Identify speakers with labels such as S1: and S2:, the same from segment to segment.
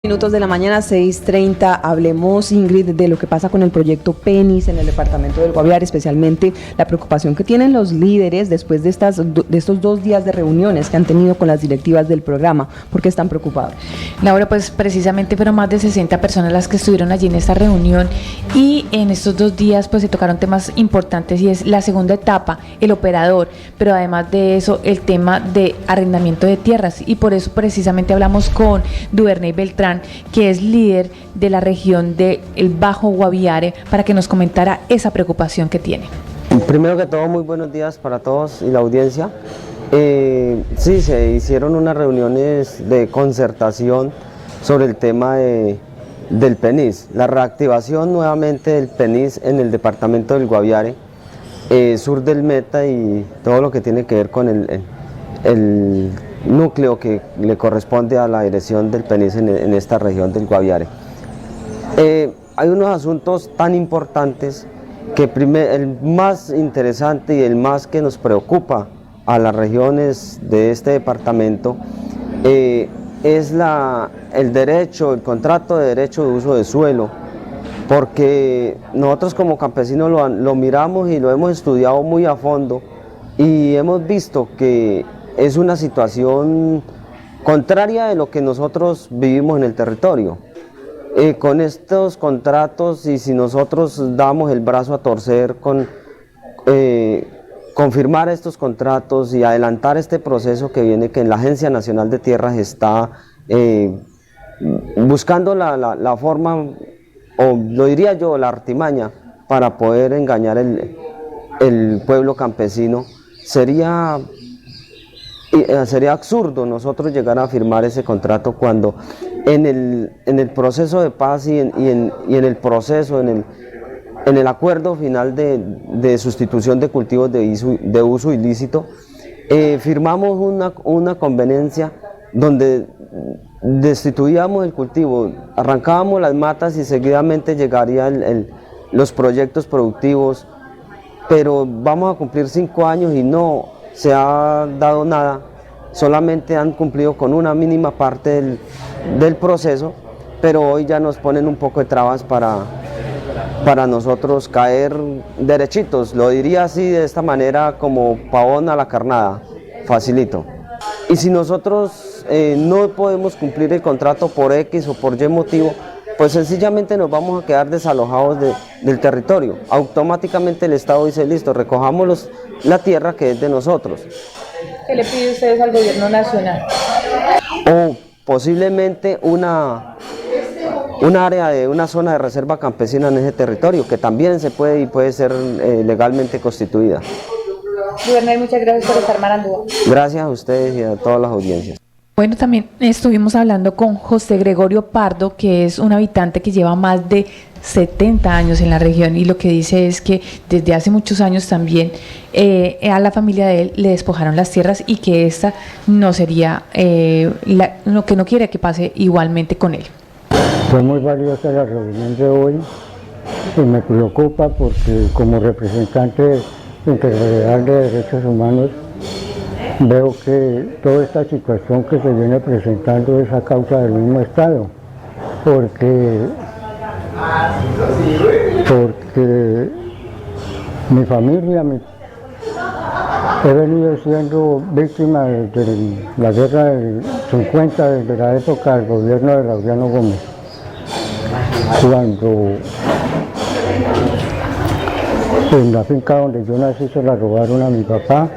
S1: Minutos de la mañana, 6:30, hablemos, Ingrid, de lo que pasa con el proyecto Penis en el departamento del Guaviare, especialmente la preocupación que tienen los líderes después de estos 2 días de reuniones que han tenido con las directivas del programa. ¿Por qué están preocupados?
S2: Laura, pues precisamente fueron más de 60 personas las que estuvieron allí en esta reunión y en estos 2 días pues se tocaron temas importantes y es la segunda etapa, el operador, pero además de eso el tema de arrendamiento de tierras, y por eso precisamente hablamos con Duvernay Beltrán, que es líder de la región del Bajo Guaviare, para que nos comentara esa preocupación que tiene.
S3: Primero que todo, muy buenos días para todos y la audiencia. Sí, se hicieron unas reuniones de concertación sobre el tema del PENIS, la reactivación nuevamente del PENIS en el departamento del Guaviare, sur del Meta, y todo lo que tiene que ver con el núcleo que le corresponde a la dirección del PENIS en esta región del Guaviare. Hay unos asuntos tan importantes que el más interesante y el más que nos preocupa a las regiones de este departamento es el contrato de derecho de uso de suelo, porque nosotros como campesinos lo miramos y lo hemos estudiado muy a fondo y hemos visto que es una situación contraria de lo que nosotros vivimos en el territorio. Con estos contratos, y si nosotros damos el brazo a torcer con confirmar estos contratos y adelantar este proceso que viene, que en la Agencia Nacional de Tierras está buscando la forma, o lo diría yo, la artimaña, para poder engañar el pueblo campesino, sería absurdo nosotros llegar a firmar ese contrato cuando en el proceso de paz y en el proceso, en el acuerdo final de sustitución de cultivos de uso ilícito, firmamos una conveniencia donde destituíamos el cultivo, arrancábamos las matas y seguidamente llegarían los proyectos productivos, pero vamos a cumplir 5 años y no se ha dado nada, solamente han cumplido con una mínima parte del proceso, pero hoy ya nos ponen un poco de trabas para nosotros caer derechitos, lo diría así, de esta manera, como pavón a la carnada, facilito. Y si nosotros no podemos cumplir el contrato por X o por Y motivo, pues sencillamente nos vamos a quedar desalojados del territorio. Automáticamente el Estado dice: listo, recojamos la tierra que es de nosotros.
S2: ¿Qué le pide ustedes al gobierno nacional?
S3: O posiblemente una área de una zona de reserva campesina en ese territorio, que también se puede y puede ser legalmente constituida.
S2: Duvernay, muchas gracias por estar marandúa.
S3: Gracias a ustedes y a todas las audiencias.
S2: Bueno, también estuvimos hablando con José Gregorio Pardo, que es un habitante que lleva más de 70 años en la región, y lo que dice es que desde hace muchos años también a la familia de él le despojaron las tierras y que esta no sería lo que no quiere que pase igualmente con él.
S4: Fue muy valiosa la reunión de hoy y me preocupa porque como representante integral de derechos humanos veo que toda esta situación que se viene presentando es a causa del mismo Estado, porque mi familia he venido siendo víctima de la guerra del 50, desde la época del gobierno de Laureano Gómez, cuando en la finca donde yo nací se la robaron a mi papá.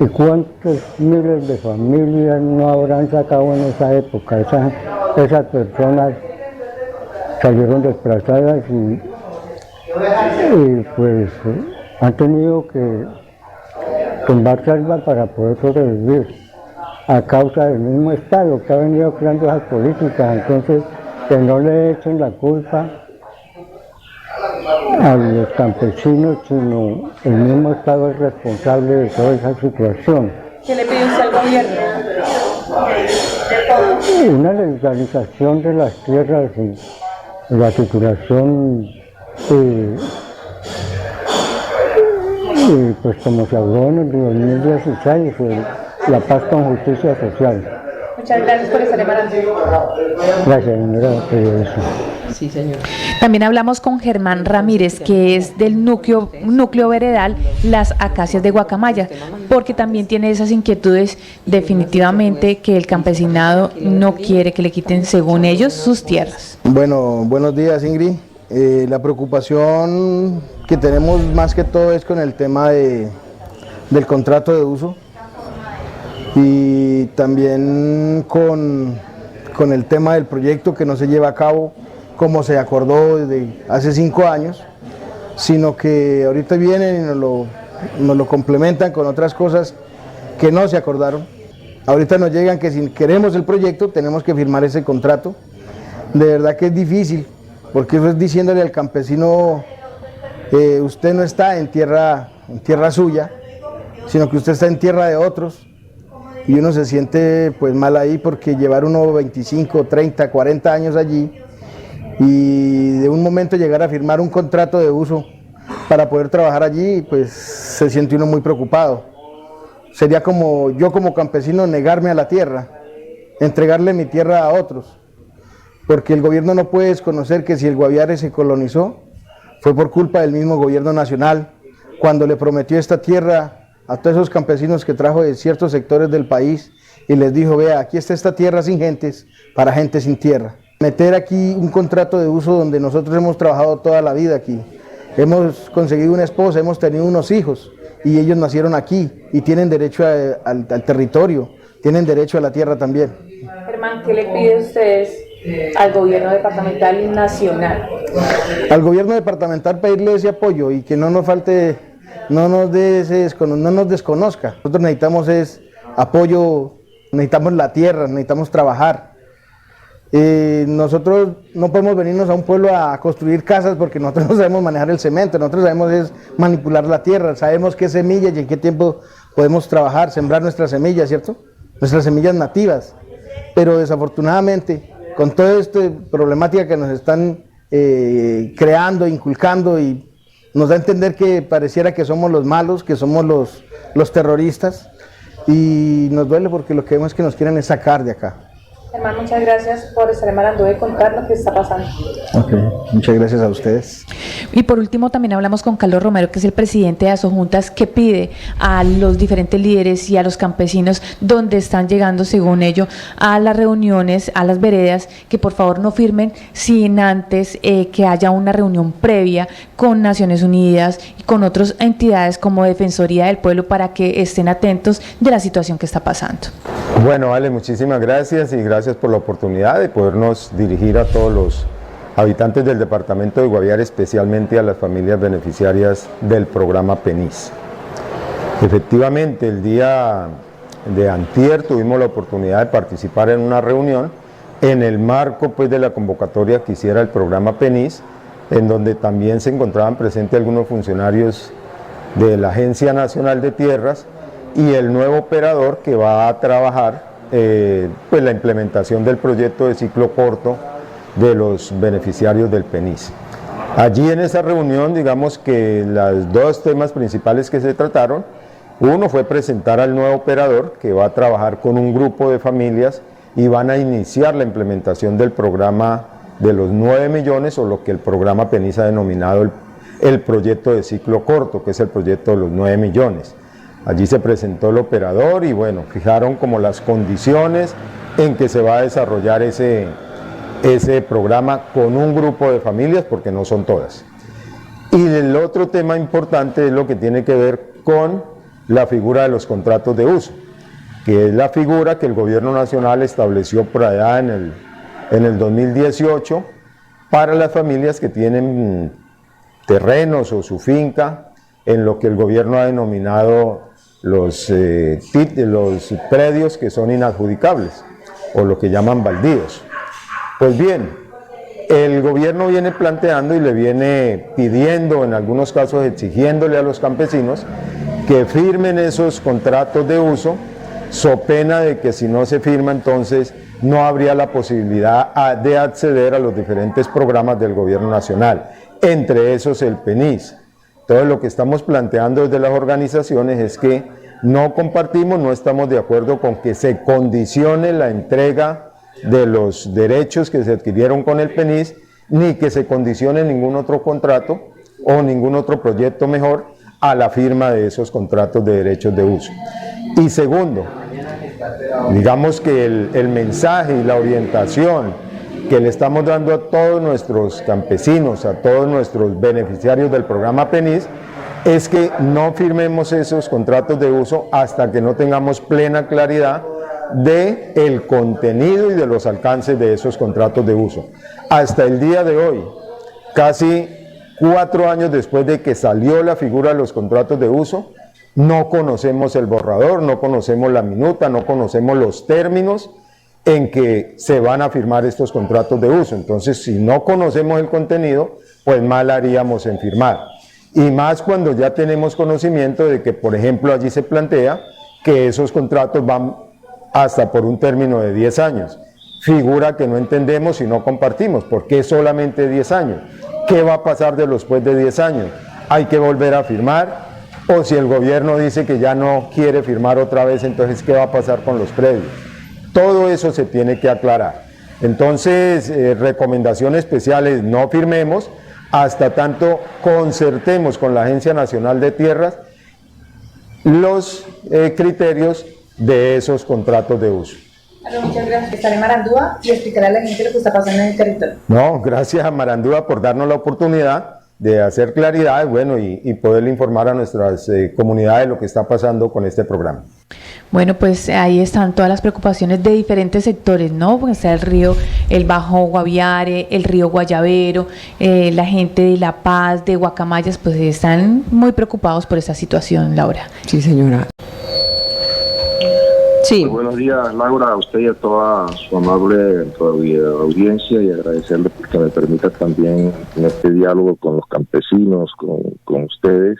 S4: ¿Y cuántos miles de familias no habrán sacado en esa época? Esas personas salieron desplazadas y pues han tenido que tumbar selva para poder sobrevivir a causa del mismo Estado que ha venido creando esas políticas. Entonces, que no le echen la culpa a los campesinos, sino el mismo Estado es responsable de toda esa situación.
S2: ¿Qué le pide usted al gobierno?
S4: Una legalización de las tierras y la titulación, pues como se habló en el 2016, la paz con justicia social.
S2: Muchas gracias por estar en Maranzú.
S4: Gracias, señora periodista.
S1: Sí, señor.
S2: También hablamos con Germán Ramírez, que es del núcleo veredal Las Acacias de Guacamaya, porque también tiene esas inquietudes definitivamente que el campesinado no quiere que le quiten, según ellos, sus tierras.
S5: Bueno, buenos días, Ingrid. La preocupación que tenemos más que todo es con el tema del contrato de uso y también con el tema del proyecto que no se lleva a cabo como se acordó desde hace 5 años, sino que ahorita vienen y nos lo complementan con otras cosas que no se acordaron. Ahorita nos llegan que si queremos el proyecto tenemos que firmar ese contrato. De verdad que es difícil, porque eso es diciéndole al campesino, usted no está en tierra suya, sino que usted está en tierra de otros, y uno se siente pues mal ahí porque llevar uno 25, 30, 40 años allí y de un momento llegar a firmar un contrato de uso para poder trabajar allí, pues se siente uno muy preocupado. Sería como yo como campesino negarme a la tierra, entregarle mi tierra a otros, porque el gobierno no puede desconocer que si el Guaviare se colonizó fue por culpa del mismo gobierno nacional, cuando le prometió esta tierra a todos esos campesinos que trajo de ciertos sectores del país y les dijo, vea, aquí está esta tierra sin gentes, para gente sin tierra. Meter aquí un contrato de uso donde nosotros hemos trabajado toda la vida aquí, hemos conseguido una esposa, hemos tenido unos hijos y ellos nacieron aquí y tienen derecho al territorio, tienen derecho a la tierra también.
S2: Germán, ¿qué le piden ustedes al gobierno departamental y nacional?
S5: Al gobierno departamental pedirle ese apoyo y que no nos falte, no nos desconozca. Nosotros necesitamos apoyo, necesitamos la tierra, necesitamos trabajar. Nosotros no podemos venirnos a un pueblo a construir casas porque nosotros no sabemos manejar el cemento, nosotros sabemos manipular la tierra, sabemos qué semillas y en qué tiempo podemos trabajar, sembrar nuestras semillas, ¿cierto? Nuestras semillas nativas, pero desafortunadamente con toda esta problemática que nos están creando, inculcando y nos da a entender que pareciera que somos los malos, que somos los terroristas y nos duele porque lo que vemos es que nos quieren es sacar de acá.
S2: Germán, muchas gracias por estar en Marandú y contar lo que está pasando.
S5: Okay. Muchas gracias a ustedes.
S2: Y por último también hablamos con Carlos Romero, que es el presidente de Asojuntas, que pide a los diferentes líderes y a los campesinos donde están llegando, según ello, a las reuniones, a las veredas, que por favor no firmen sin antes que haya una reunión previa con Naciones Unidas y con otras entidades como Defensoría del Pueblo para que estén atentos de la situación que está pasando.
S6: Bueno, Ale, muchísimas gracias y gracias por la oportunidad de podernos dirigir a todos los habitantes del departamento de Guaviare, especialmente a las familias beneficiarias del programa PENIS. Efectivamente, el día de antier tuvimos la oportunidad de participar en una reunión en el marco pues, de la convocatoria que hiciera el programa PENIS, en donde también se encontraban presentes algunos funcionarios de la Agencia Nacional de Tierras y el nuevo operador que va a trabajar pues la implementación del proyecto de ciclo corto de los beneficiarios del PENIS. Allí en esa reunión, digamos que los dos temas principales que se trataron, uno fue presentar al nuevo operador que va a trabajar con un grupo de familias y van a iniciar la implementación del programa de los 9 millones o lo que el programa PENIS ha denominado el proyecto de ciclo corto, que es el proyecto de los 9 millones. Allí se presentó el operador y bueno, fijaron como las condiciones en que se va a desarrollar ese programa con un grupo de familias, porque no son todas. Y el otro tema importante es lo que tiene que ver con la figura de los contratos de uso, que es la figura que el gobierno nacional estableció por allá en el 2018 para las familias que tienen terrenos o su finca en lo que el gobierno ha denominado los predios que son inadjudicables o lo que llaman baldíos. Pues bien, el gobierno viene planteando y le viene pidiendo, en algunos casos exigiéndole a los campesinos que firmen esos contratos de uso, so pena de que si no se firma entonces no habría la posibilidad de acceder a los diferentes programas del gobierno nacional, entre esos el PENIS. Entonces lo que estamos planteando desde las organizaciones es que no compartimos, no estamos de acuerdo con que se condicione la entrega de los derechos que se adquirieron con el PENIS, ni que se condicione ningún otro contrato o ningún otro proyecto mejor a la firma de esos contratos de derechos de uso. Y segundo, digamos que el mensaje y la orientación que le estamos dando a todos nuestros campesinos, a todos nuestros beneficiarios del programa PENIS, es que no firmemos esos contratos de uso hasta que no tengamos plena claridad de el contenido y de los alcances de esos contratos de uso. Hasta el día de hoy, casi 4 años después de que salió la figura de los contratos de uso, no conocemos el borrador, no conocemos la minuta, no conocemos los términos en que se van a firmar estos contratos de uso. Entonces, si no conocemos el contenido, pues mal haríamos en firmar. Y más cuando ya tenemos conocimiento de que, por ejemplo, allí se plantea que esos contratos van hasta por un término de 10 años. Figura que no entendemos y no compartimos. ¿Por qué solamente 10 años? ¿Qué va a pasar después de 10 años? ¿Hay que volver a firmar? O si el gobierno dice que ya no quiere firmar otra vez, entonces ¿qué va a pasar con los predios? Todo eso se tiene que aclarar. Entonces, recomendación especial es no firmemos hasta tanto concertemos con la Agencia Nacional de Tierras los criterios de esos contratos de uso.
S2: Muchas gracias. Estaré en Marandúa y explicaré a la gente lo que está pasando en el territorio.
S6: No, gracias a Marandúa por darnos la oportunidad de hacer claridad, bueno, y poder informar a nuestras comunidades lo que está pasando con este programa.
S2: Bueno, pues ahí están todas las preocupaciones de diferentes sectores, ¿no? Porque está el río, el Bajo Guaviare, el río Guayabero, la gente de La Paz, de Guacamayas, pues están muy preocupados por esta situación, Laura.
S1: Sí, señora. Sí.
S7: Muy buenos días, Laura, a usted y a toda su amable audiencia, y agradecerle porque me permita también en este diálogo con los campesinos, con ustedes,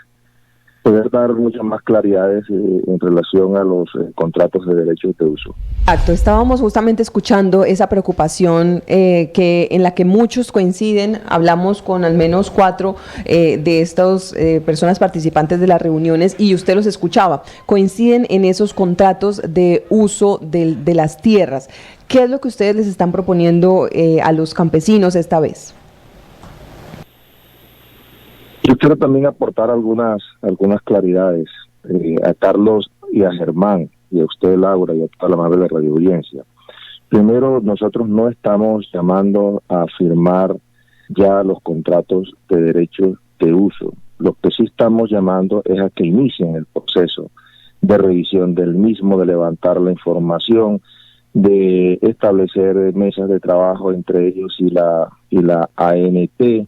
S7: poder dar muchas más claridades en relación a los contratos de derechos de uso.
S1: Exacto, estábamos justamente escuchando esa preocupación en la que muchos coinciden. Hablamos con al menos 4 de estas personas participantes de las reuniones y usted los escuchaba. Coinciden en esos contratos de uso de las tierras. ¿Qué es lo que ustedes les están proponiendo a los campesinos esta vez?
S7: Yo quiero también aportar algunas claridades a Carlos y a Germán, y a usted, Laura, y a toda la amable radio audiencia. Primero, nosotros no estamos llamando a firmar ya los contratos de derechos de uso. Lo que sí estamos llamando es a que inicien el proceso de revisión del mismo, de levantar la información, de establecer mesas de trabajo entre ellos y la ANT,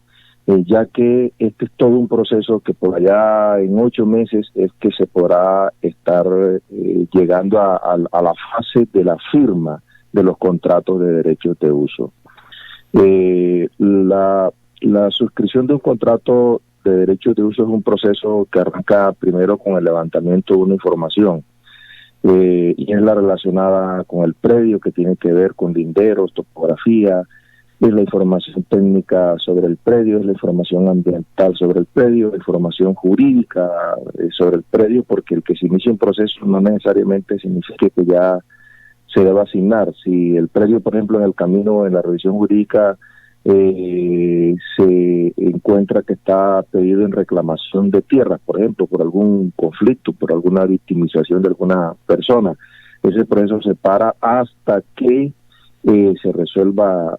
S7: ya que este es todo un proceso que por allá en 8 meses es que se podrá estar llegando a la fase de la firma de los contratos de derechos de uso. La suscripción de un contrato de derechos de uso es un proceso que arranca primero con el levantamiento de una información, y es la relacionada con el predio, que tiene que ver con linderos, topografía, es la información técnica sobre el predio, es la información ambiental sobre el predio, la información jurídica sobre el predio, porque el que se inicie un proceso no necesariamente significa que ya se deba asignar. Si el predio, por ejemplo, en el camino, en la revisión jurídica, se encuentra que está pedido en reclamación de tierras, por ejemplo, por algún conflicto, por alguna victimización de alguna persona, ese proceso se para hasta que se resuelva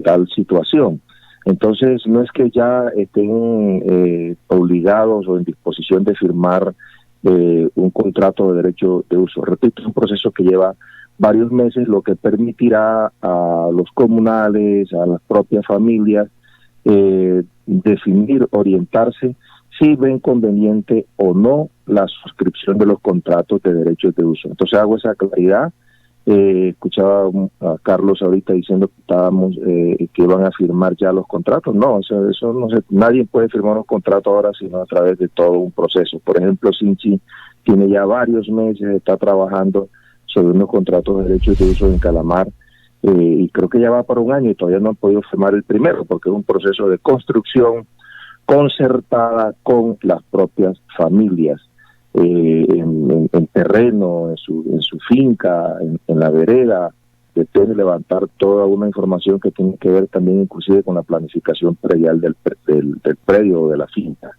S7: tal situación. Entonces, no es que ya estén obligados o en disposición de firmar un contrato de derecho de uso. Repito, es un proceso que lleva varios meses, lo que permitirá a los comunales, a las propias familias, definir, orientarse si ven conveniente o no la suscripción de los contratos de derechos de uso. Entonces hago esa claridad. Escuchaba a Carlos ahorita diciendo que que iban a firmar ya los contratos. No, eso no se, nadie puede firmar un contrato ahora sino a través de todo un proceso. Por ejemplo, Sinchi tiene ya varios meses, está trabajando sobre unos contratos de derechos de uso en Calamar, y creo que ya va para 1 año y todavía no han podido firmar el primero, porque es un proceso de construcción concertada con las propias familias. en terreno, en su finca, en la vereda, después de levantar toda una información que tiene que ver también inclusive con la planificación predial del predio o de la finca.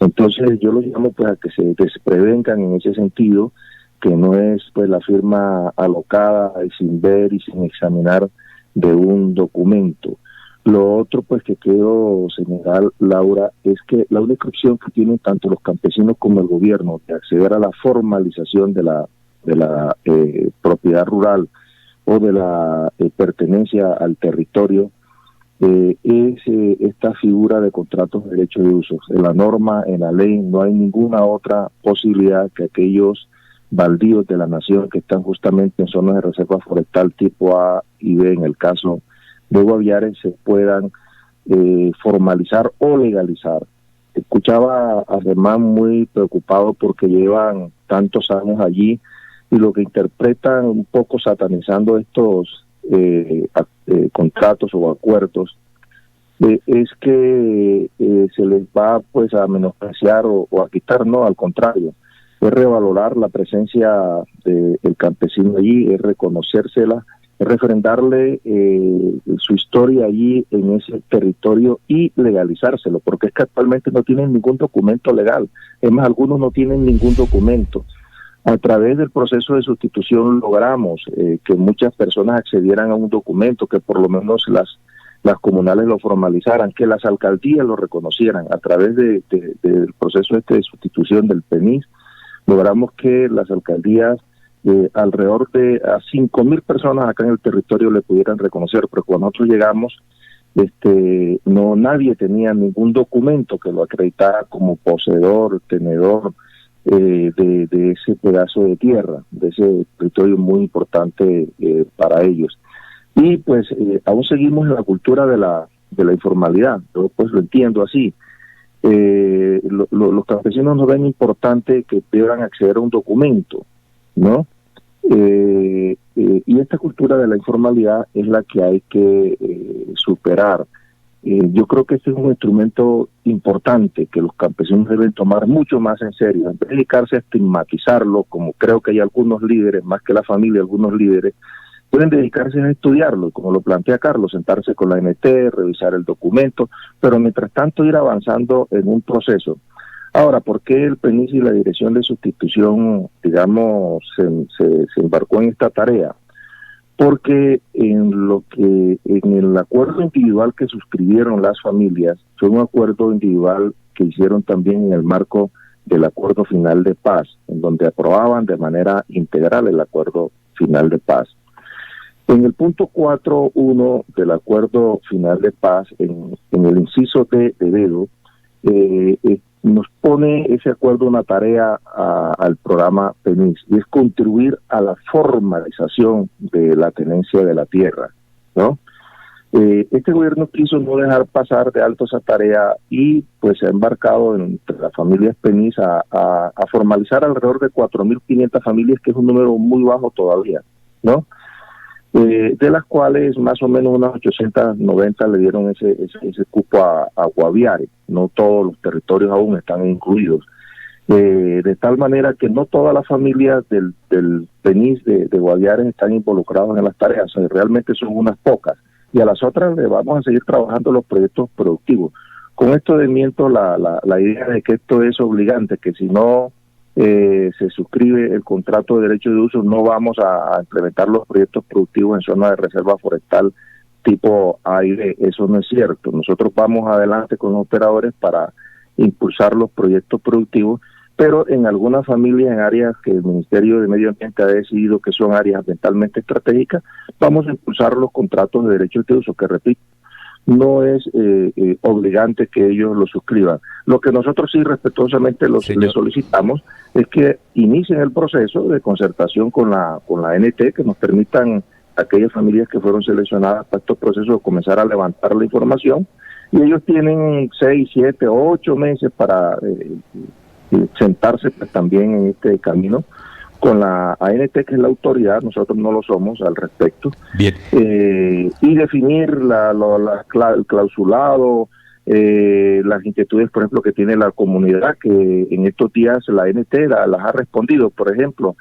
S7: Entonces yo los llamo pues a que se prevengan en ese sentido, que no es pues la firma alocada y sin ver y sin examinar de un documento. Lo otro pues que quiero señalar, Laura, es que la única opción que tienen tanto los campesinos como el gobierno de acceder a la formalización de la propiedad rural o de la pertenencia al territorio es esta figura de contratos de derecho de uso. En la norma, en la ley, no hay ninguna otra posibilidad que aquellos baldíos de la nación que están justamente en zonas de reserva forestal tipo A y B, en el caso de Guaviare, se puedan formalizar o legalizar. Escuchaba a Germán muy preocupado porque llevan tantos años allí y lo que interpretan un poco satanizando estos contratos o acuerdos es que se les va pues a menospreciar o a quitar, no, al contrario, es revalorar la presencia del campesino allí, es reconocérsela, es refrendarle su historia allí en ese territorio y legalizárselo, porque es que actualmente no tienen ningún documento legal, es más, algunos no tienen ningún documento. A través del proceso de sustitución logramos que muchas personas accedieran a un documento, que por lo menos las comunales lo formalizaran, que las alcaldías lo reconocieran. A través del proceso de sustitución del PENIS, logramos que las alcaldías alrededor de a 5.000 personas acá en el territorio le pudieran reconocer, pero cuando nosotros llegamos, nadie tenía ningún documento que lo acreditara como poseedor, tenedor de ese pedazo de tierra, de ese territorio muy importante para ellos. Y pues aún seguimos en la cultura de la informalidad. Yo pues lo entiendo así. Los campesinos no ven importante que puedan acceder a un documento, ¿no? Y esta cultura de la informalidad es la que hay que superar. Yo creo que este es un instrumento importante que los campesinos deben tomar mucho más en serio, en vez de dedicarse a estigmatizarlo, como creo que hay algunos líderes, más que la familia, algunos líderes, pueden dedicarse a estudiarlo, como lo plantea Carlos, sentarse con la ANT, revisar el documento, pero mientras tanto ir avanzando en un proceso. Ahora, ¿por qué el PENIS y la Dirección de Sustitución, digamos, se embarcó en esta tarea? Porque en el acuerdo individual que suscribieron las familias, fue un acuerdo individual que hicieron también en el marco del acuerdo final de paz, en donde aprobaban de manera integral el acuerdo final de paz. En el punto 4.1 del acuerdo final de paz, en el inciso de dedo, nos pone ese acuerdo una tarea al programa PENIS, y es contribuir a la formalización de la tenencia de la tierra, ¿no? Este gobierno quiso no dejar pasar de alto esa tarea y pues se ha embarcado entre las familias PENIS a formalizar alrededor de 4.500 familias, que es un número muy bajo todavía, ¿no? De las cuales más o menos unas 890 le dieron ese cupo a Guaviare. No todos los territorios aún están incluidos, de tal manera que no todas las familias del PENIS de Guaviare están involucradas en las tareas, o sea, realmente son unas pocas, y a las otras le vamos a seguir trabajando los proyectos productivos. Con esto desmiento la idea de que esto es obligante, que si no se suscribe el contrato de derecho de uso, no vamos a implementar los proyectos productivos en zonas de reserva forestal tipo A y B. Eso no es cierto. Nosotros vamos adelante con los operadores para impulsar los proyectos productivos, pero en algunas familias, en áreas que el Ministerio de Medio Ambiente ha decidido que son áreas ambientalmente estratégicas, vamos a impulsar los contratos de derecho de uso, que repito, no es obligante que ellos lo suscriban. Lo que nosotros sí respetuosamente les solicitamos es que inicien el proceso de concertación con la ANT, que nos permitan aquellas familias que fueron seleccionadas para estos procesos comenzar a levantar la información, y ellos tienen 6, 7, 8 meses para sentarse pues, también en este camino con la ANT, que es la autoridad, nosotros no lo somos al respecto.
S8: Bien.
S7: Y definir el clausulado, las inquietudes, por ejemplo, que tiene la comunidad, que en estos días la NT las ha respondido, por ejemplo,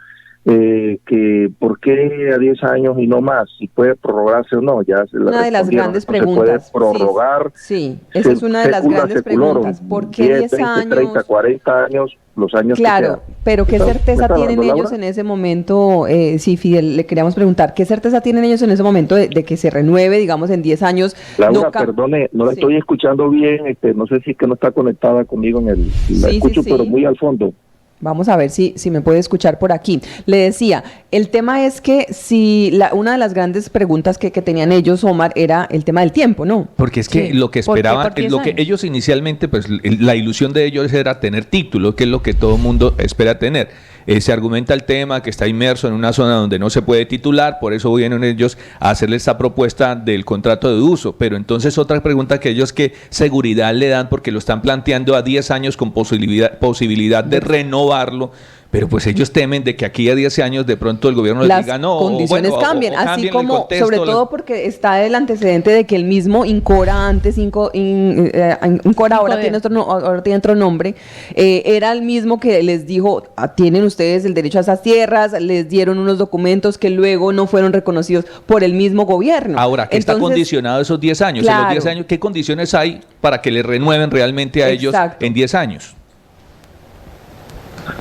S7: que por qué a 10 años y no más, si puede prorrogarse o no, ya se la
S1: una de las grandes preguntas.
S7: Se puede prorrogar.
S1: Sí, esa es una de las grandes preguntas. ¿Por qué 10
S7: 20,
S1: años?
S7: 30, 40 años, los años
S1: claro,
S7: que
S1: pero ¿qué certeza tienen ellos
S7: Laura?
S1: en ese momento? Sí, Fidel, le queríamos preguntar, ¿qué certeza tienen ellos en ese momento de que se renueve, digamos, en 10 años?
S7: Laura, perdone, no la estoy escuchando bien, no sé si es que no está conectada conmigo en el... La escucho, pero muy al fondo.
S1: Vamos a ver si me puede escuchar por aquí. Le decía, el tema es que una de las grandes preguntas que tenían ellos, Omar, era el tema del tiempo, ¿no?
S8: Porque es que lo que esperaban, lo que ellos inicialmente, pues la ilusión de ellos era tener título, que es lo que todo mundo espera tener. Se argumenta el tema que está inmerso en una zona donde no se puede titular, por eso vienen ellos a hacerle esta propuesta del contrato de uso. Pero entonces otra pregunta que ellos, ¿qué seguridad le dan? Porque lo están planteando a 10 años con posibilidad de renovarlo. Pero pues ellos temen de que aquí a 10 años de pronto el gobierno les diga no.
S1: Las condiciones cambien, así como, sobre todo porque está el antecedente de que el mismo Incora antes, Incora ahora tiene otro nombre, era el mismo que les dijo, tienen ustedes el derecho a esas tierras, les dieron unos documentos que luego no fueron reconocidos por el mismo gobierno.
S8: Ahora, ¿qué está condicionado esos 10 años?
S1: Claro.
S8: En los 10 años, ¿qué condiciones hay para que le renueven realmente a ellos en 10 años?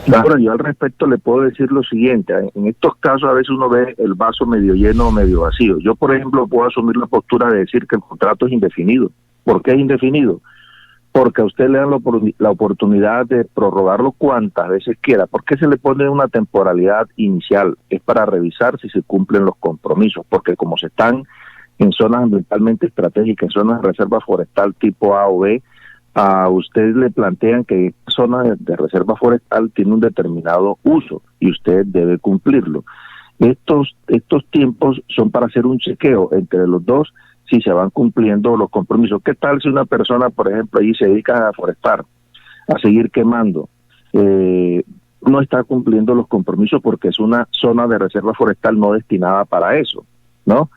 S7: Bueno, yo al respecto le puedo decir lo siguiente, en estos casos a veces uno ve el vaso medio lleno o medio vacío. Yo, por ejemplo, puedo asumir la postura de decir que el contrato es indefinido. ¿Por qué es indefinido? Porque a usted le dan la oportunidad de prorrogarlo cuantas veces quiera. ¿Por qué se le pone una temporalidad inicial? Es para revisar si se cumplen los compromisos, porque como se están en zonas ambientalmente estratégicas, en zonas de reserva forestal tipo A o B, a usted le plantean que esta zona de reserva forestal tiene un determinado uso y usted debe cumplirlo. Estos tiempos son para hacer un chequeo entre los dos si se van cumpliendo los compromisos. ¿Qué tal si una persona, por ejemplo, ahí se dedica a forestar, a seguir quemando? No está cumpliendo los compromisos porque es una zona de reserva forestal no destinada para eso, ¿no?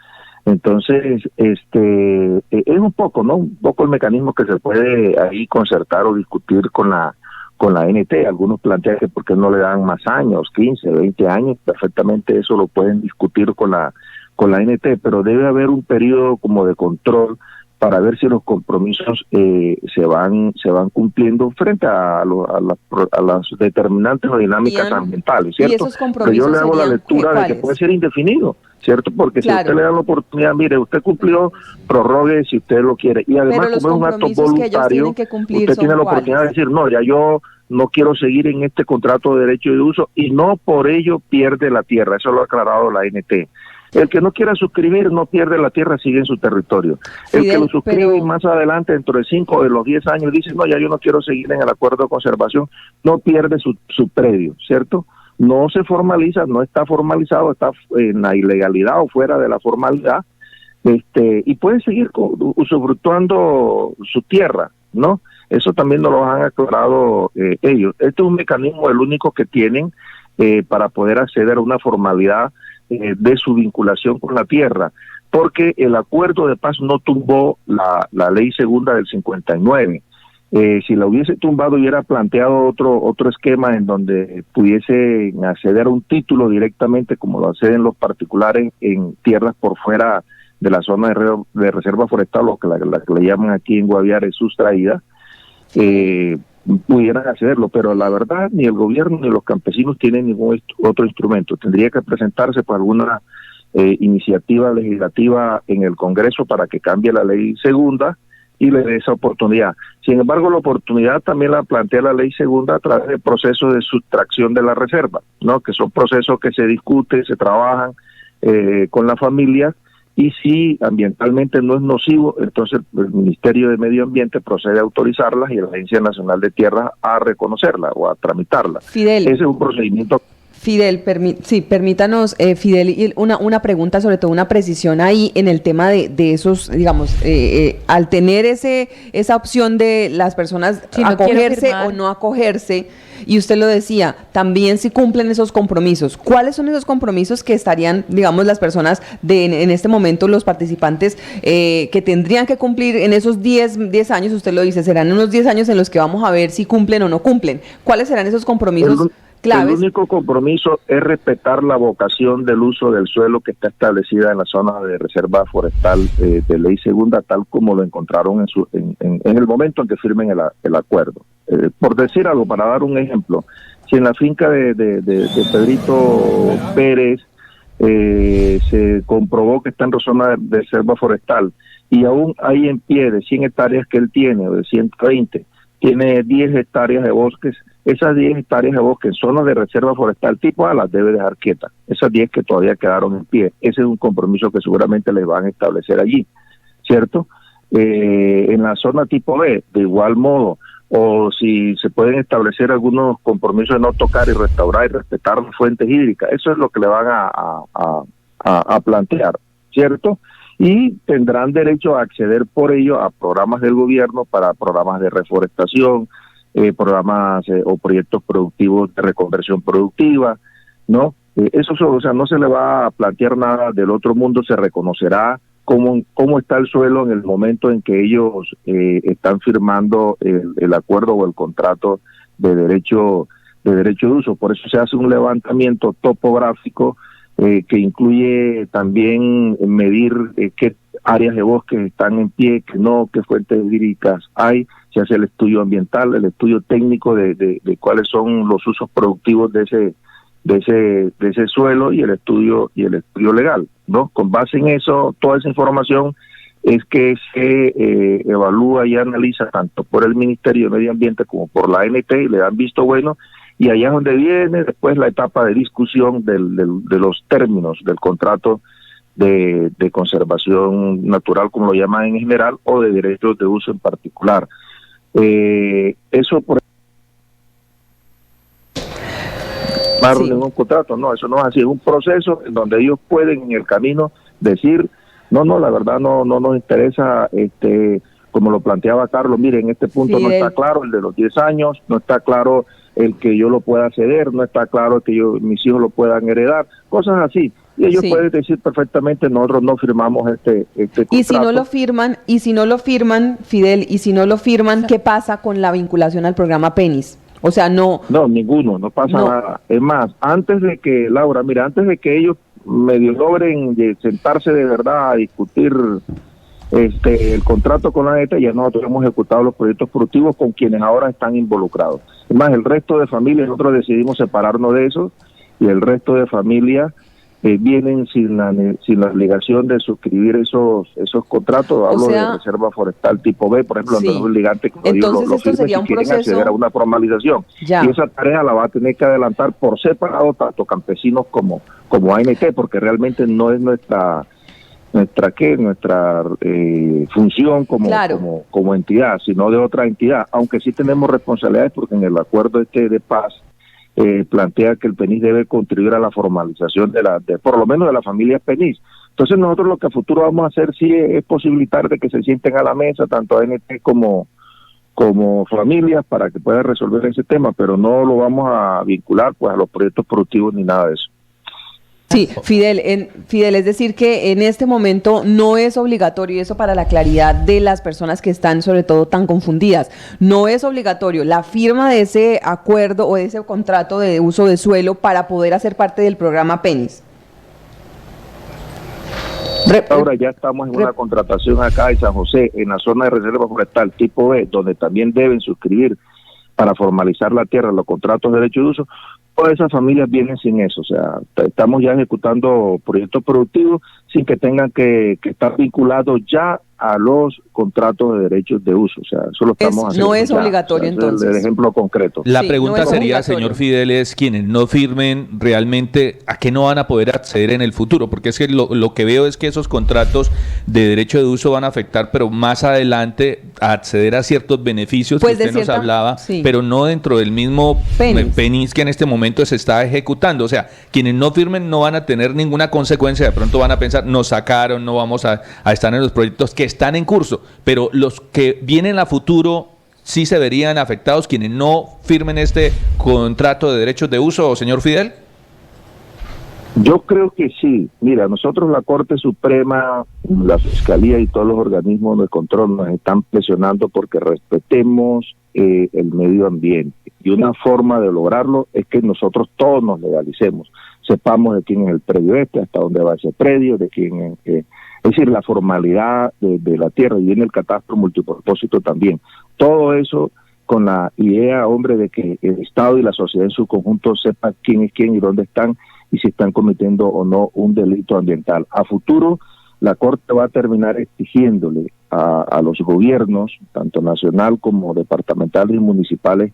S7: Entonces, es un poco, ¿no? Un poco el mecanismo que se puede ahí concertar o discutir con la NT. Algunos plantean que por qué no le dan más años, 15, 20 años, perfectamente eso lo pueden discutir con la NT, pero debe haber un periodo como de control para ver si los compromisos se van cumpliendo frente a las determinantes o dinámicas ambientales, ¿cierto?
S1: Y esos compromisos
S7: pero yo le hago la lectura de que puede ser indefinido, ¿cierto? Porque si usted le da la oportunidad, mire, usted cumplió, prorrogue si usted lo quiere. Y además, como es un acto voluntario, usted tiene la oportunidad de decir, no, ya yo no quiero seguir en este contrato de derecho de uso y no por ello pierde la tierra. Eso lo ha aclarado la NT. El que no quiera suscribir no pierde la tierra, sigue en su territorio. El que lo suscribe y más adelante, dentro de 5 o de los 10 años, dice, no, ya yo no quiero seguir en el acuerdo de conservación, no pierde su predio, ¿cierto? No se formaliza, no está formalizado, está en la ilegalidad o fuera de la formalidad, y puede seguir usufructuando su tierra, ¿no? Eso también nos lo han aclarado ellos. Este es un mecanismo, el único que tienen para poder acceder a una formalidad de su vinculación con la tierra, porque el acuerdo de paz no tumbó la ley segunda del 59. Si la hubiese tumbado y hubiera planteado otro esquema en donde pudiese acceder a un título directamente como lo acceden los particulares en tierras por fuera de la zona de reserva forestal, o que la que le llaman aquí en Guaviare sustraída, pudieran accederlo, pero la verdad ni el gobierno ni los campesinos tienen ningún otro instrumento. Tendría que presentarse por alguna iniciativa legislativa en el Congreso para que cambie la ley segunda y le dé esa oportunidad. Sin embargo, la oportunidad también la plantea la ley segunda a través del proceso de sustracción de la reserva, ¿no? Que son procesos que se discuten, se trabajan con la familia, y si ambientalmente no es nocivo, entonces el Ministerio de Medio Ambiente procede a autorizarlas y la Agencia Nacional de Tierras a reconocerla o a tramitarla.
S1: Fidel.
S7: Ese es un procedimiento.
S1: Fidel, permítanos, Fidel, y una pregunta, sobre todo una precisión ahí en el tema de esos, digamos, al tener esa opción de las personas
S2: Si no
S1: acogerse o no acogerse, y usted lo decía, también si cumplen esos compromisos. ¿Cuáles son esos compromisos que estarían, digamos, las personas en este momento, los participantes, que tendrían que cumplir en esos 10 años? Usted lo dice, serán unos 10 años en los que vamos a ver si cumplen o no cumplen. ¿Cuáles serán esos compromisos claves?
S7: El único compromiso es respetar la vocación del uso del suelo que está establecida en la zona de reserva forestal de ley segunda, tal como lo encontraron en el momento en que firmen el acuerdo. Por decir algo, para dar un ejemplo, si en la finca de Pedrito Pérez se comprobó que está en zona de reserva forestal y aún hay en pie de 100 hectáreas que él tiene, o de 120, tiene 10 hectáreas de bosques, esas 10 hectáreas de bosque en zonas de reserva forestal tipo A las debe dejar quietas, esas 10 que todavía quedaron en pie. Ese es un compromiso que seguramente les van a establecer allí, ¿cierto? En la zona tipo B, de igual modo, o si se pueden establecer algunos compromisos de no tocar y restaurar y respetar las fuentes hídricas, eso es lo que le van a plantear, ¿cierto? Y tendrán derecho a acceder por ello a programas del gobierno para programas de reforestación, programas o proyectos productivos de reconversión productiva, ¿no? Eso, o sea, no se le va a plantear nada del otro mundo, se reconocerá cómo está el suelo en el momento en que ellos están firmando el acuerdo o el contrato de derecho de uso. Por eso se hace un levantamiento topográfico que incluye también medir qué áreas de bosque están en pie, que no, qué fuentes hídricas hay. Se hace el estudio ambiental, el estudio técnico de cuáles son los usos productivos de ese suelo y el estudio legal, ¿no? Con base en eso, toda esa información es que se evalúa y analiza tanto por el Ministerio de Medio Ambiente como por la ANT y le dan visto bueno, y allá es donde viene después la etapa de discusión de los términos del contrato de conservación natural, como lo llaman en general, o de derechos de uso en particular. Eso por un contrato, no, eso no es así, es un proceso en donde ellos pueden en el camino decir, no, la verdad no nos interesa, como lo planteaba Carlos, mire, en este punto Fidel, no está claro el de los 10 años, no está claro el que yo lo pueda ceder, no está claro que mis hijos lo puedan heredar, cosas así. Y ellos pueden decir perfectamente, nosotros no firmamos este contrato.
S1: Y si no lo firman, Fidel, ¿qué pasa con la vinculación al programa PENIS? O sea, no,
S7: ninguno, no pasa nada. Es más, antes de que ellos medio logren sentarse de verdad a discutir el contrato con la neta, ya nosotros hemos ejecutado los proyectos productivos con quienes ahora están involucrados. Es más, el resto de familias, nosotros decidimos separarnos de eso, y el resto de familias vienen sin la obligación de suscribir esos contratos. Hablo de reserva forestal tipo B, por ejemplo, no es obligante que ellos lo firmen si quieren acceder a una formalización. Ya. Y esa tarea la va a tener que adelantar por separado tanto campesinos como ANT, porque realmente no es nuestra función como entidad, sino de otra entidad, aunque sí tenemos responsabilidades porque en el acuerdo de paz plantea que el PENIS debe contribuir a la formalización por lo menos de las familias PENIS. Entonces nosotros lo que a futuro vamos a hacer sí es posibilitar de que se sienten a la mesa tanto ANT como familias para que puedan resolver ese tema, pero no lo vamos a vincular pues a los proyectos productivos ni nada de eso.
S1: Sí, Fidel, es decir que en este momento no es obligatorio, y eso para la claridad de las personas que están sobre todo tan confundidas, no es obligatorio la firma de ese acuerdo o de ese contrato de uso de suelo para poder hacer parte del programa PENIS.
S7: Ahora ya estamos en una contratación acá en San José, en la zona de reserva forestal tipo B, donde también deben suscribir para formalizar la tierra los contratos de derecho de uso. Todas esas familias vienen sin eso, o sea, estamos ya ejecutando proyectos productivos sin que tengan que estar vinculados ya a los contratos de derechos de uso, o sea, eso lo estamos haciendo.
S1: No es obligatorio, o sea, entonces.
S7: El ejemplo concreto.
S8: La pregunta sería, señor Fidel, es quienes no firmen realmente, ¿a qué no van a poder acceder en el futuro? Porque es que lo que veo es que esos contratos de derecho de uso van a afectar, pero más adelante acceder a ciertos beneficios
S1: Pues
S8: que usted nos hablaba,
S1: sí,
S8: pero no dentro del mismo PENIS que en este momento se está ejecutando. O sea, quienes no firmen no van a tener ninguna consecuencia, de pronto van a pensar, nos sacaron, no vamos a estar en los proyectos que están en curso, pero los que vienen a futuro sí se verían afectados quienes no firmen este contrato de derechos de uso, señor Fidel.
S7: Yo creo que sí. Mira, nosotros la Corte Suprema, la Fiscalía y todos los organismos de control nos están presionando porque respetemos el medio ambiente. Y una forma de lograrlo es que nosotros todos nos legalicemos. Sepamos de quién es el predio hasta dónde va ese predio, de quién es decir, la formalidad de la tierra, y viene el catastro multipropósito también. Todo eso con la idea, hombre, de que el Estado y la sociedad en su conjunto sepan quién es quién y dónde están, y si están cometiendo o no un delito ambiental. A futuro, la Corte va a terminar exigiéndole a los gobiernos, tanto nacional como departamentales y municipales,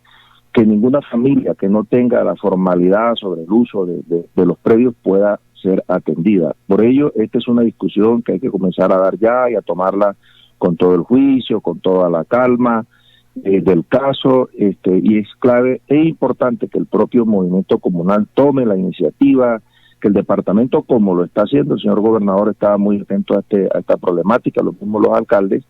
S7: que ninguna familia que no tenga la formalidad sobre el uso de los predios pueda ser atendida. Por ello, esta es una discusión que hay que comenzar a dar ya y a tomarla con todo el juicio, con toda la calma del caso, y es clave e importante que el propio movimiento comunal tome la iniciativa, que el departamento, como lo está haciendo, el señor gobernador estaba muy atento a esta problemática, los mismos los alcaldes,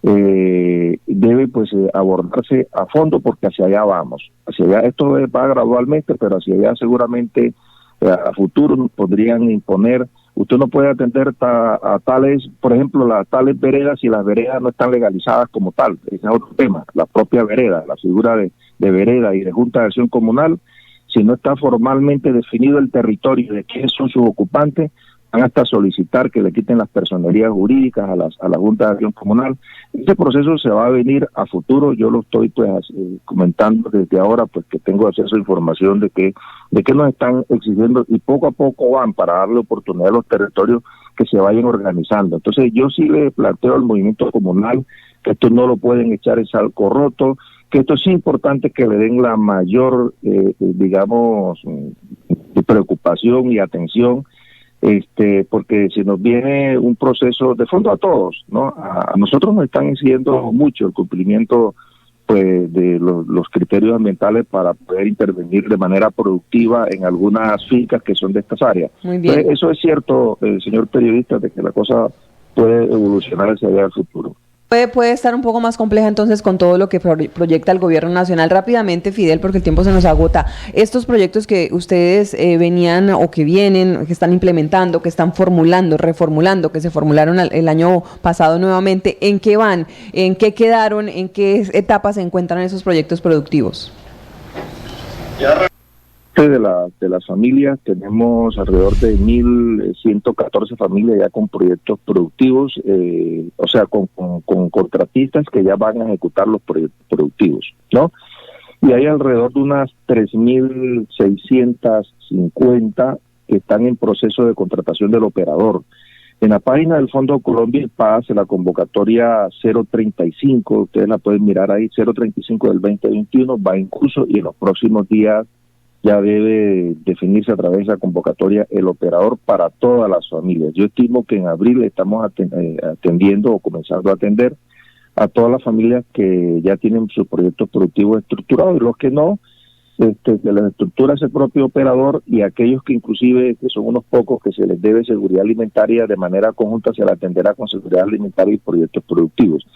S7: debe pues abordarse a fondo, porque hacia allá vamos, hacia allá. Esto va gradualmente, pero hacia allá seguramente a futuro nos podrían imponer. Usted no puede atender a tales, por ejemplo, las tales veredas, si las veredas no están legalizadas como tal. Ese es otro tema. La propia vereda, la figura de vereda y de Junta de Acción Comunal, si no está formalmente definido el territorio de quiénes son sus ocupantes, van hasta solicitar que le quiten las personerías jurídicas a la Junta de Acción Comunal. Este proceso se va a venir a futuro. Yo lo estoy pues comentando desde ahora, pues que tengo acceso a información de que nos están exigiendo, y poco a poco van para darle oportunidad a los territorios que se vayan organizando. Entonces yo sí le planteo al movimiento comunal que esto no lo pueden echar en saco roto, que esto es importante que le den la mayor, digamos, preocupación y atención, porque si nos viene un proceso de fondo a todos, ¿no? A nosotros nos están exigiendo mucho el cumplimiento pues de los criterios ambientales para poder intervenir de manera productiva en algunas fincas que son de estas áreas.
S1: Muy bien.
S7: Entonces, eso es cierto, señor periodista, de que la cosa puede evolucionar hacia allá al futuro.
S1: Puede estar un poco más compleja entonces con todo lo que proyecta el gobierno nacional. Rápidamente, Fidel, porque el tiempo se nos agota. Estos proyectos que ustedes venían o que vienen, que están implementando, que están reformulando, que se formularon el año pasado nuevamente, ¿en qué van? ¿En qué quedaron? ¿En qué etapas se encuentran esos proyectos productivos?
S7: De las familias tenemos alrededor de 1.114 familias ya con proyectos productivos, o sea, con contratistas que ya van a ejecutar los proyectos productivos, ¿no? Y hay alrededor de unas 3.650 que están en proceso de contratación del operador. En la página del Fondo Colombia y Paz, la convocatoria 035, ustedes la pueden mirar ahí, 035 del 2021, va en curso, y en los próximos días ya debe definirse a través de esa convocatoria el operador para todas las familias. Yo estimo que en abril estamos atendiendo o comenzando a atender a todas las familias que ya tienen sus proyectos productivos estructurados, y los que no, que les estructura ese propio operador, y aquellos que inclusive, que son unos pocos, que se les debe seguridad alimentaria, de manera conjunta se la atenderá con seguridad alimentaria y proyectos productivos.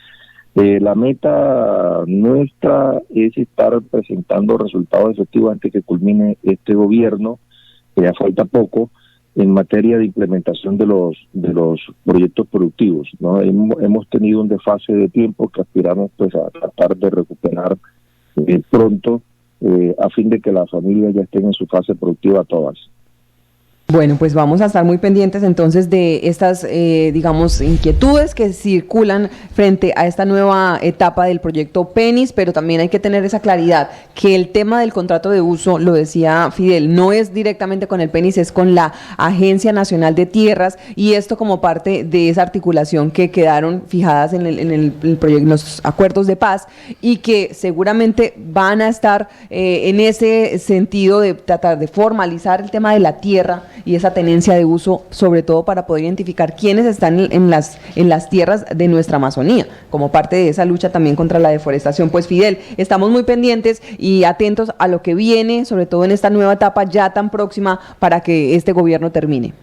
S7: La meta nuestra es estar presentando resultados efectivos antes que culmine este gobierno, que ya falta poco, en materia de implementación de los proyectos productivos, ¿no? Hemos tenido un desfase de tiempo que aspiramos pues a tratar de recuperar pronto, a fin de que las familias ya estén en su fase productiva todas.
S1: Bueno, pues vamos a estar muy pendientes entonces de estas, digamos, inquietudes que circulan frente a esta nueva etapa del proyecto PENIS, pero también hay que tener esa claridad que el tema del contrato de uso, lo decía Fidel, no es directamente con el PENIS, es con la Agencia Nacional de Tierras, y esto como parte de esa articulación que quedaron fijadas en el proyecto, los acuerdos de paz, y que seguramente van a estar en ese sentido de tratar de formalizar el tema de la tierra y esa tenencia de uso, sobre todo para poder identificar quiénes están en las tierras de nuestra Amazonía, como parte de esa lucha también contra la deforestación. Pues Fidel, estamos muy pendientes y atentos a lo que viene, sobre todo en esta nueva etapa ya tan próxima para que este gobierno termine.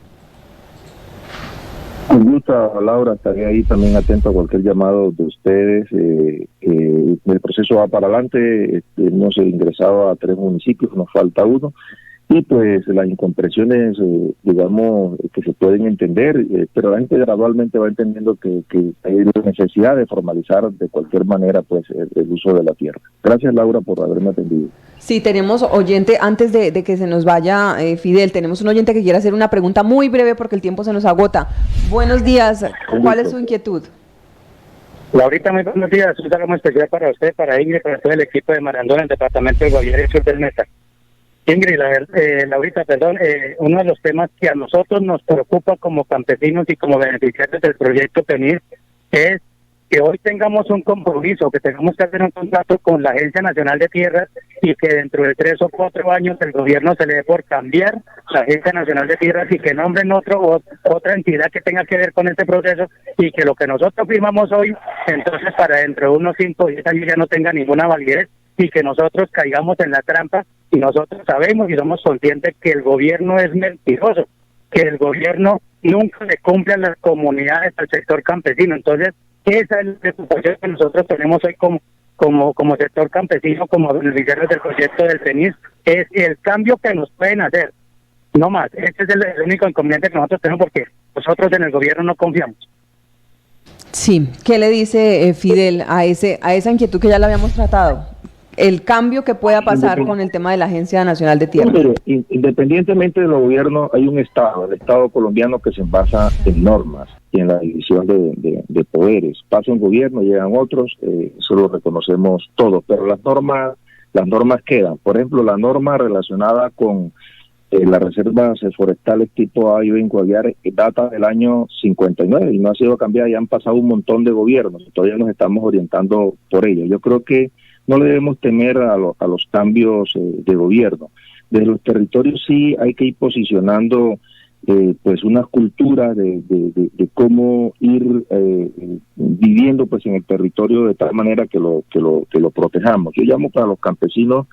S7: Con gusto, Laura, estaré ahí también atento a cualquier llamado de ustedes. El proceso va para adelante, hemos ingresado a 3 municipios, nos falta uno, y pues las incomprensiones, digamos, que se pueden entender, pero la gente gradualmente va entendiendo que hay la necesidad de formalizar de cualquier manera pues el uso de la tierra. Gracias, Laura, por haberme atendido.
S1: Sí, tenemos oyente, antes de que se nos vaya Fidel, tenemos un oyente que quiere hacer una pregunta muy breve porque el tiempo se nos agota. Buenos días, ¿cuál es su inquietud?
S9: Laurita, muy buenos días. Un saludo especial para usted, para Ingrid, para todo el equipo de Marandona en el departamento de Guaviare Sur del Meta. Ingrid, Laurita, perdón, uno de los temas que a nosotros nos preocupa como campesinos y como beneficiarios del proyecto PENIS es que hoy tengamos un compromiso, que tengamos que hacer un contrato con la Agencia Nacional de Tierras y que dentro de 3 o 4 años el gobierno se le dé por cambiar la Agencia Nacional de Tierras y que nombren otra entidad que tenga que ver con este proceso y que lo que nosotros firmamos hoy, entonces para dentro de unos 5 o 10 años ya no tenga ninguna validez y que nosotros caigamos en la trampa y nosotros sabemos y somos conscientes que el gobierno es mentiroso, que el gobierno nunca le cumple a las comunidades, al sector campesino. Entonces, esa es la preocupación que nosotros tenemos hoy como sector campesino, como beneficiarios del proyecto del PENIS, es el cambio que nos pueden hacer. No más, ese es el único inconveniente que nosotros tenemos porque nosotros en el gobierno no confiamos.
S1: Sí, ¿qué le dice Fidel a esa inquietud que ya la habíamos tratado? El cambio que pueda pasar con el tema de la Agencia Nacional de Tierras.
S7: Pero independientemente del gobierno, hay un Estado, el Estado colombiano, que se basa en normas y en la división de poderes. Pasa un gobierno, llegan otros, eso lo reconocemos todos, pero las normas quedan. Por ejemplo, la norma relacionada con las reservas forestales tipo A y B en Guaviare data del año 59 y no ha sido cambiada, ya han pasado un montón de gobiernos, todavía nos estamos orientando por ello. Yo creo que no le debemos temer a los cambios de gobierno. Desde los territorios sí hay que ir posicionando pues una cultura de cómo ir viviendo pues en el territorio de tal manera que lo protejamos. Yo llamo para los campesinos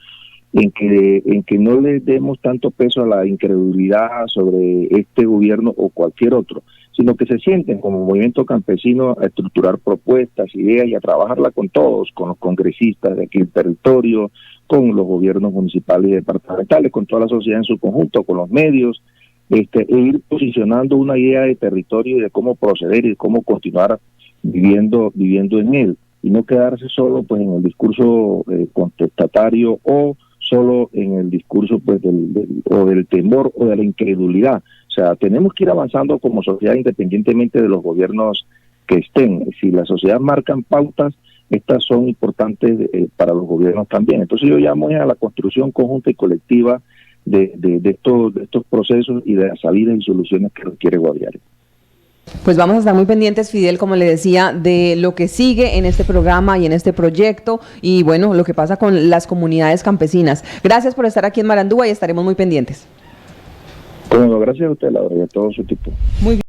S7: en que no le demos tanto peso a la incredulidad sobre este gobierno o cualquier otro, sino que se sienten como movimiento campesino a estructurar propuestas, ideas y a trabajarla con todos, con los congresistas de aquí del territorio, con los gobiernos municipales y departamentales, con toda la sociedad en su conjunto, con los medios, e ir posicionando una idea de territorio y de cómo proceder y de cómo continuar viviendo en él, y no quedarse solo pues en el discurso contestatario o solo en el discurso pues del temor o de la incredulidad. O sea, tenemos que ir avanzando como sociedad independientemente de los gobiernos que estén. Si las sociedades marcan pautas, estas son importantes para los gobiernos también. Entonces yo llamo a la construcción conjunta y colectiva de estos procesos y de las salidas y soluciones que requiere Guaviare.
S1: Pues vamos a estar muy pendientes, Fidel, como le decía, de lo que sigue en este programa y en este proyecto y bueno, lo que pasa con las comunidades campesinas. Gracias por estar aquí en Marandúa y estaremos muy pendientes.
S7: Bueno, gracias a usted, Laura, y a todo su equipo.
S1: Muy bien.